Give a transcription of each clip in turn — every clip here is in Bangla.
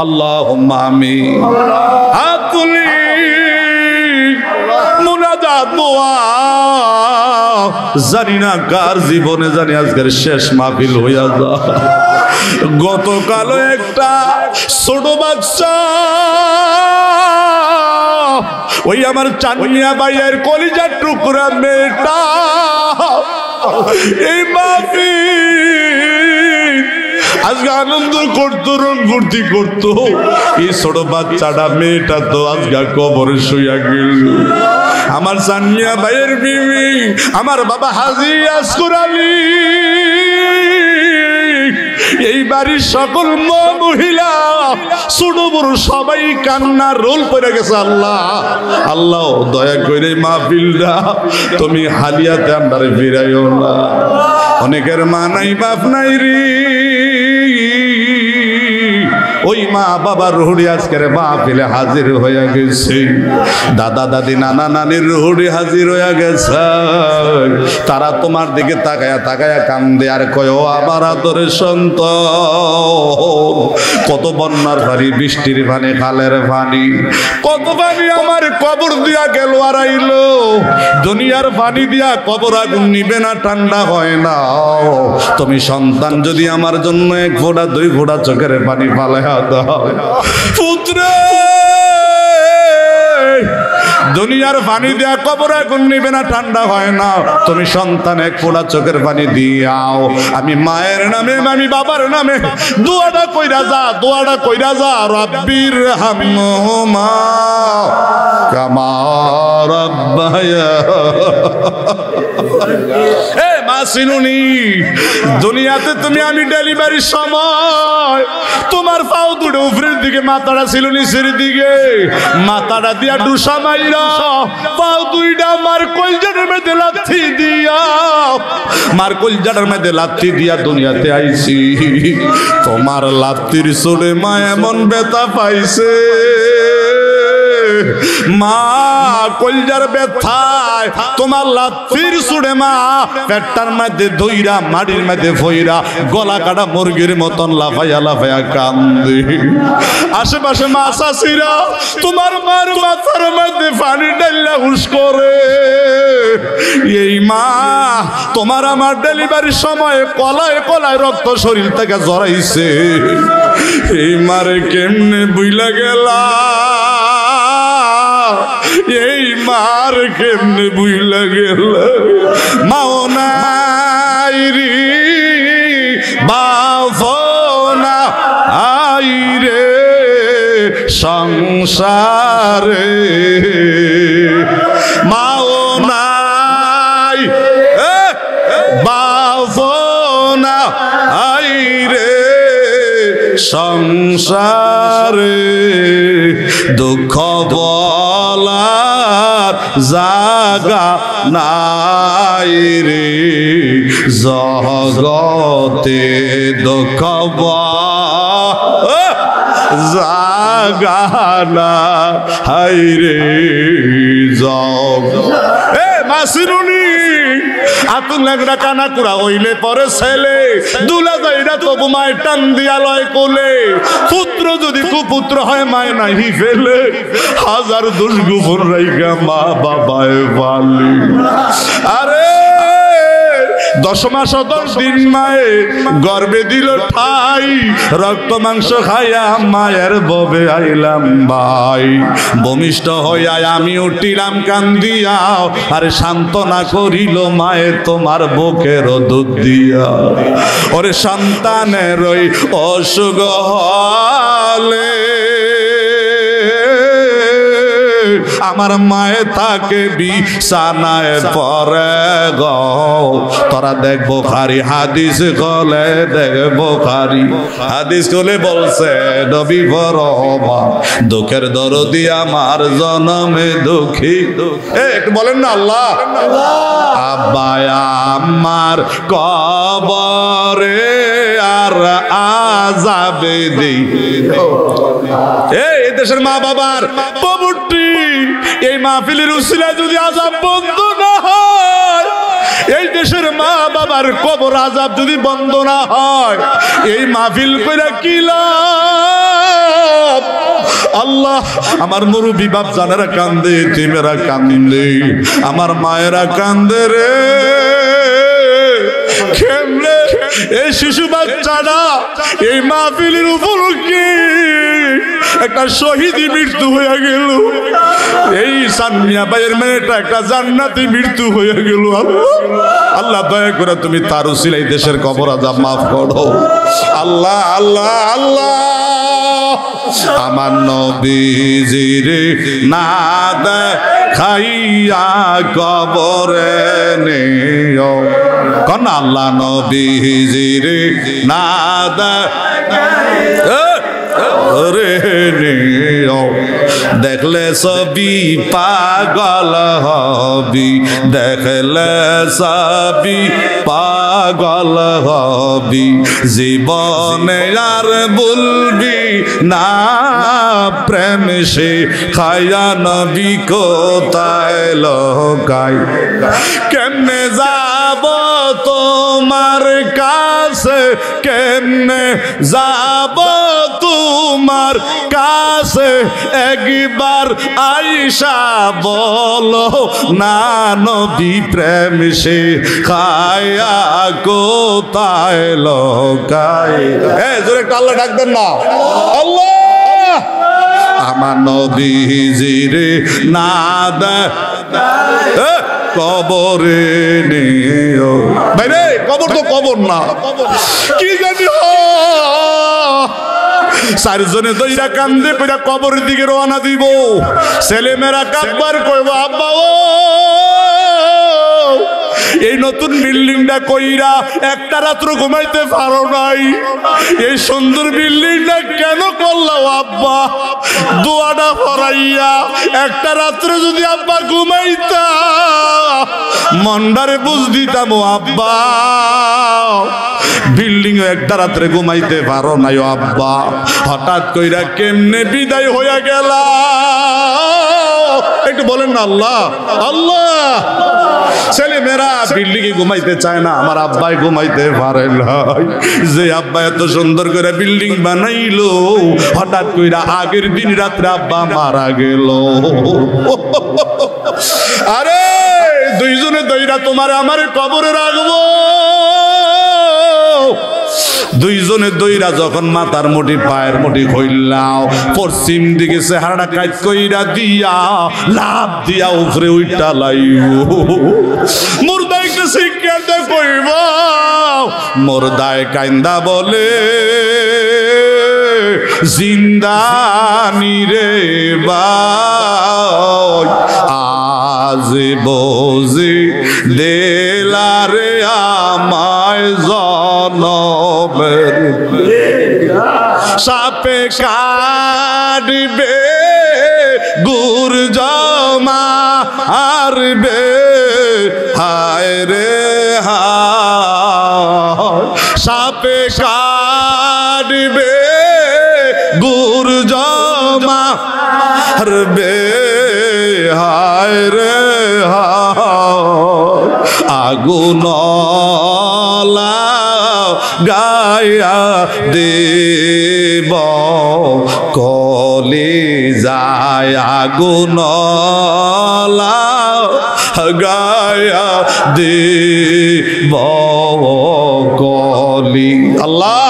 আল্লাহুম্মা আমিন। হাত তুলি মুনাজাত দোয়া, জানি না কার জীবনে জানি আজকের শেষ মাহফিল হইয়া যায়। গতকাল একটা ছোট বাচ্চা ওই আমার চান্নিয়া ভাইয়ের কলিজার টুকরা মেয়েটা এই মাহফিল আজকে আনন্দ করতো, রং ফুর্তি করতো। এই ছোট বাচ্চাটা মেয়েটা তো আজকে কবরে শুইয়া গেল। আমার চান্নিয়া ভাইয়ের বিবি আমার বাবা হাজী আসগর আলী, এই বাড়ির সকল মা মহিলা ছোট বড় সবাই কান্নার রোল পড়ে গেছে। আল্লাহ আল্লাহ দয়া করে মাহফিলটা তুমি হালিয়াতে আমারে ফিরাইও না। অনেকের মা নাই বাপ নাই রে, ওই মা বাবার রুহুড়ি আজকের মাহফিলে হাজির হয়ে গেছে। দাদা দাদি নানা নানির রুহুড়ি হাজির হয়ে গেছে। তারা তোমার দিকে তাকায়া তাকায়া কান্দে আর কয়, ও আমার আদরের সন্তান, কত বন্যার পানি, বৃষ্টির পানি, খালের পানি, কত পানি আমার কবর দিয়া গেল আর আইলো। দুনিয়ার পানি দিয়া কবর আগুন নিবে না, ঠান্ডা হয় না। তুমি সন্তান যদি আমার জন্য এক ফোঁটা দুই ফোঁটা চোখের পানি ফালাইয়া দাও পুত্র, দুনিয়ার পানি দেয়া কবর আগুন নিবে না, ঠান্ডা হয় না। তুমি সন্তান এক ফোঁটা চোখের পানি দিয়াও। আমি মায়ের নামে আমি বাবার নামে দোয়াটা কইরা যা, দোয়াটা কইরা যা। রাব্বির হামহুমা কামা রাব্বায়া। এ মা সিনুনি, দুনিয়াতে তুমি আমি ডেলিভারির সময় তোমার পাও দুটো উপরের দিকে, মাথাটা ছিল নিচের দিকে, মাথাটা দিয়া ডুসা মাইরা পাও দুইটা আমার কলজার মধ্যে লাথি দিয়া, মার কলজার মধ্যে লাথি দিয়া দুনিয়াতে আইছি। তোমার লাথির চোটে মা এমন ব্যথা পাইছে, মা কলজার ব্যথায় তোমার লাথির চোটে মা পেটটার মধ্যে ধইরা মাটির মধ্যে ফইরা গলা কাটা মুরগির মতন লাফাইয়া লাফাইয়া কান্দে। আশেপাশে মা চাচিরা তোমার মার মাথার মধ্যে পানি ঢাইলা হুশ করে। এই মা তোমার আমার ডেলিভারির সময় কলায় কলায় রক্ত শরীর থেকে জড়াইছে। এই মারে কেমনে বুইলা গেলা, এই মার কেমনে বুইলা গেল। মাও নাই রে বাপো না আই রে সংসারে, মাও নাই বাপো না আই রে সংসারে। দুঃখ বলার জাগা নাই রে জগতে, দুঃখ জাগা নাই রে জগ। এ মাসিরুনি আতুন লাগরা কানা কুড়া হইলে পরে ছেলে দুলা যাইরা তবু মায়ের টান দিয়া লয় কোলে। পুত্র যদি কুপুত্র হয় মায় নাহি ফেলে, হাজার দোষ গোপন রাইগা মা বাবায় পালি। আরে 10 মাস 10 দিন মায়ে গর্বে দিল ঠাই, রক্ত মাংস খাইয়া মায়ের ববে আইলাম ভাই। ভূমিষ্ঠ হইয়া আমি উঠিলাম কান্দিয়া, আরে সান্ত্বনা করিল মায়ে তোমার বুকের দুধ দিয়া। ওরে সন্তানের ওই অসুখ হলে আমার মায়ে থাকে বিছানায় পরে গো। তোরা দেখবো খারি হাদিস গলে, দেখবো খারি হাদিস গলে বলছে নবী বরমা দুঃখের দরদি আমার জনমে দুঃখী। একটু বলেন না আল্লাহ। আব্বা আমার কবরে আর আযাবে দেই। এই দেশের মা বাবার প্রভুটি এই মাহফিলের উসিলায় যদি আযাব বন্ধ না হয়, এই দেশের মা বাবার কবর আযাব যদি বন্ধ না হয়, এই মাহফিল কইরা কি লাভ? আল্লাহ আমার মুরব্বী বাপ জানেরা কান্দে, তিমেরা কান্দে, আমার মায়েরা কান্দে রে। কেমনে এই শিশু বাচ্চারা এই মাহফিলের উপলক্ষে একটা শহীদি মৃত্যু হয়ে গেল, এই সানমিয়া ভাইয়ের মেয়েটা একটা জান্নাতি মৃত্যু হয়ে গেল। আল্লাহ দয়া করে তুমি তার উসিলাই দেশের কবর আযাব মাফ করো আল্লাহ। আল্লাহ আল্লাহ আমার নবীজির না দেখাইয়া কবরে নিও, কোন আল্লাহ নবীজির না দেখলে সবই পাগল হবি, দেখলে সবই পাগল হবি, জীবনে আর বলবি না প্রেম সে খায়া নবী কোথায় লোকায়। কেমনে যাব তোমার কাছে, কেমনে যাব তোমার কাছে, একবার আইসা বলো না নবী প্রেম সে খায়া কোথায় লোকায়। জোরে একটা আল্লাহ ডাকবেন না, আল্লাহ আমার নবীজির না কবরে নিও। ভাই রে কবর তো কবর না, কি জানি চারজনে দইরা কান্দে কইরা কবরের দিকে রওনা দিব। ছেলে মেয়েরা কাঁদবার কইব আব্বা ও এই নতুন বিল্ডিংটা কইরা একটা রাত্র ঘুমাইতে পারো নাই, এই সুন্দর বিল্ডিংটা কেন করলাম আব্বা? দোয়াটা পড়াইয়া একটা রাত্রে যদি আব্বা ঘুমাইতা মন্ডারে বুঝ দিতাম আব্বা। বিল্ডিং একটা রাত্রে ঘুমাইতে পারো নাই আব্বা, হঠাৎ কইরা কেমনে বিদায় হইয়া গেল? একটু বলেন না আল্লাহ আল্লাহ। ছেলে মেয়েরা বিল্ডিং এ ঘুমাইতে চায় না, আমার আব্বাই ঘুমাইতে পারে না। যে আব্বা এত সুন্দর করে বিল্ডিং বানাইলো, হঠাৎ কইরা আগের দিন রাত্রে আব্বা মারা গেল। আরে দুইজনে দইরা তোমার আমার কবরে রাখবো। দুইজনে দইরা যখন মাথার মুঠি পায়ের মুঠি কইলাও, পশ্চিম দিকে চেহারাটা কাজ কইরা দিয়া লাভ দিয়া উপরে উইটা লাইব। মুর্দাইকে শিক্ষা কইব, মুর্দায় কাইন্দা বলে জিন্দানি রে বাই, আজ বজি দেলারে আমায় জনমের সাপে কাটবে গুর জমা আরবে, হায় রে হায় সাপে কাটবে গুর জমা আরবে, হায় রে হায় আগুন গায়া দেব কলি যায়, আগুন গায়া দেব কলি। আল্লাহ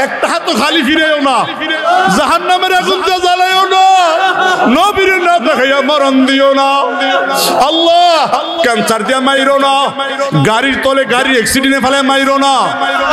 একটা হাত খালি ফিরেও না, জাহান্নামের আগুন জ্বালাইও না, নবীর না দেখাইয়া মরণ দিও না। আল্লাহ ক্যান্সার দিয়া মাইরো না, গাড়ির তলে গাড়ি অ্যাক্সিডেন্টে ফেলে মাইরো না,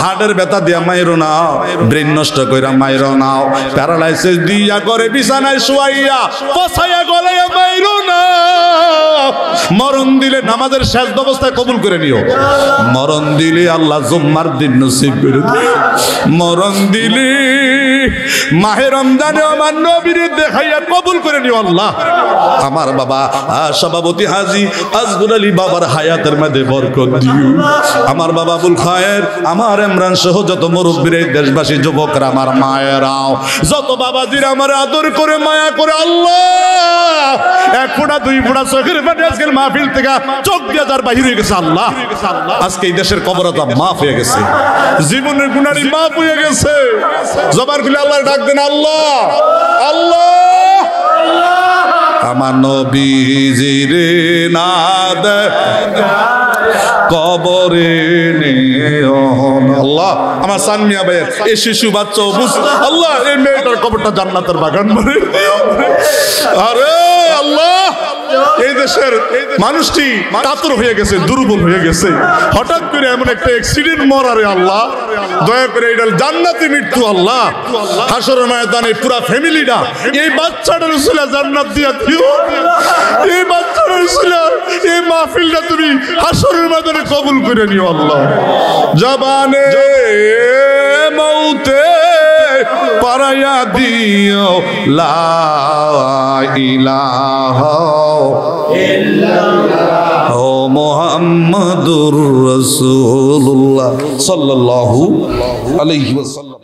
হার্টের ব্যথা দিয়া মাইরো না, ব্রেন নষ্ট কইরা মাইরো না, প্যারালাইসিস দিয়া করে বিছানায় শুয়াইয়া পছাইয়া গলাইয়া মাইরো না। মরণ দিলে নামাজের শেষ অবস্থায় কবুল করে নিও। মরণ দিলে আল্লাহ জুম্মার দিন নসিব করে দিও। মরণ দিলে মাহে রমজানে আমার নবীর দেখাইয়া কবুল করে নিও আল্লাহ। আমার বাবা সভাপতি হাজী আজগর আলী বাবার হায়াতের মধ্যে বরকত দিও। আমার বাবা আবুল খায়ের, আমার ইমরান সহ যত মুরব্বীরা, দেশবাসী, যুবকরা, আমার মায়েরাও, যত বাবাজিরা আমার আদর করে মায়া করে আল্লাহ এক ফোঁটা দুই ফোঁটা চোখের পানি আজকের মাহফিল থেকে চোখ দিয়ে যার বাহির হয়ে গেছে আল্লাহ। আজকে এই দেশের কবর আযাব মাফ হয়ে গেছে, জীবনের গুনাহী মাফ হয়ে গেছে। জবান খুলে আল্লাহর ডাক দেন আল্লাহ আল্লাহ। আমার নবীজির না কবরে নিও না। আল্লাহ আমার সানমিয়া ভাইয়ের এই শিশু বাচ্চা আল্লাহ এই মেয়েটার কবরটা জান্নাতের বাগান বানিয়ে দিও। আরে আল্লাহ এই দেশের মানুষটি কাতর হয়ে গেছে, দুর্বল হয়ে গেছে, হঠাৎ করে এমন একটা অ্যাক্সিডেন্ট মরারে আল্লাহ দয়া করে এটা জান্নাতি মৃত্যু আল্লাহ হাসরের ময়দানে পুরা ফ্যামিলিটা এই বাচ্চাটার ছিল জান্নাত দিয়া দিও। এই বাচ্চাটার ছিল এই মাহফিলটা তুমি হাসরের ময়দানে কবুল করে নিও আল্লাহ। জবানে মৌতে পারায়া দিও লা ইলাহা ইল্লাল্লাহ ও মুহাম্মাদুর রাসূলুল্লাহ সাল্লাল্লাহু আলাইহি ওয়াসাল্লাম।